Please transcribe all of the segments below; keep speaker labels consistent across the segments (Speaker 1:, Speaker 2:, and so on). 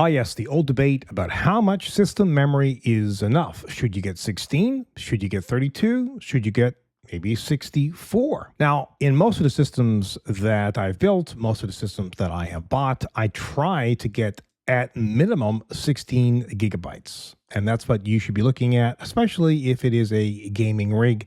Speaker 1: Ah, yes, the old debate about how much system memory is enough. Should you get 16? Should you get 32? Should you get maybe 64? Now, in most of the systems that I've built, most of the systems that I have bought, I try to get at minimum 16 gigabytes. And that's what you should be looking at, especially if it is a gaming rig.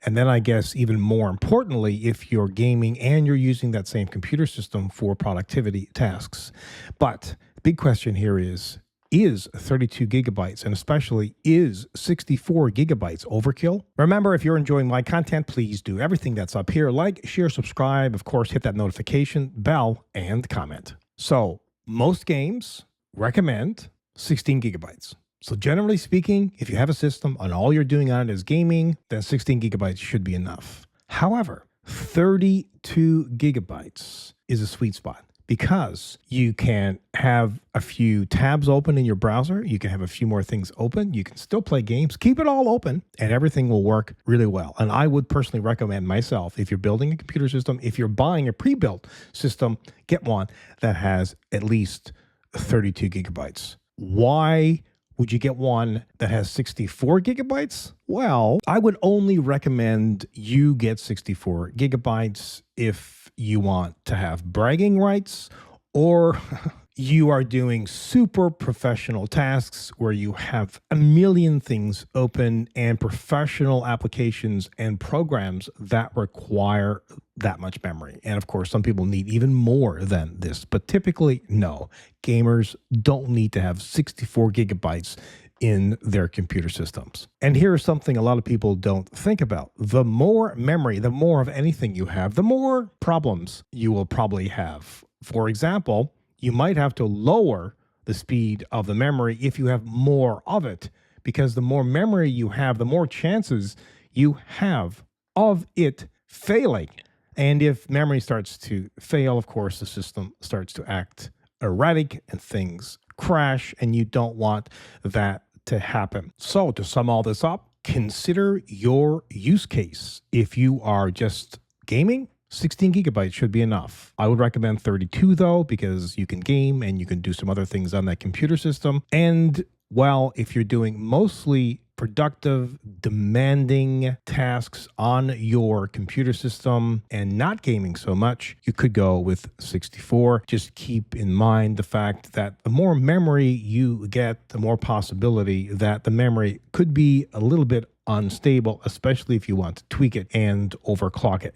Speaker 1: And then I guess even more importantly, if you're gaming and you're using that same computer system for productivity tasks. But the big question here is 32 gigabytes and especially is 64 gigabytes overkill? Remember, if you're enjoying my content, please do everything that's up here. Like, share, subscribe, of course, hit that notification bell and comment. So most games recommend 16 gigabytes. So generally speaking, if you have a system and all you're doing on it is gaming, then 16 gigabytes should be enough. However, 32 gigabytes is a sweet spot because you can have a few tabs open in your browser. You can have a few more things open. You can still play games, keep it all open, and everything will work really well. And I would personally recommend myself, if you're building a computer system, if you're buying a pre-built system, get one that has at least 32 gigabytes. Why would you get one that has 64 gigabytes? Well, I would only recommend you get 64 gigabytes if you want to have bragging rights or you are doing super professional tasks where you have a million things open and professional applications and programs that require that much memory. And of course, some people need even more than this, but typically, no. Gamers don't need to have 64 gigabytes in their computer systems. And here's something a lot of people don't think about. The more memory, the more of anything you have, the more problems you will probably have. For example, you might have to lower the speed of the memory if you have more of it, because the more memory you have, the more chances you have of it failing. And if memory starts to fail, of course, the system starts to act erratic and things crash, and you don't want that to happen. So to sum all this up, consider your use case. If you are just gaming, 16 gigabytes should be enough. I would recommend 32 though, because you can game and you can do some other things on that computer system. And well, if you're doing mostly productive, demanding tasks on your computer system and not gaming so much, you could go with 64. Just keep in mind the fact that the more memory you get, the more possibility that the memory could be a little bit unstable, especially if you want to tweak it and overclock it.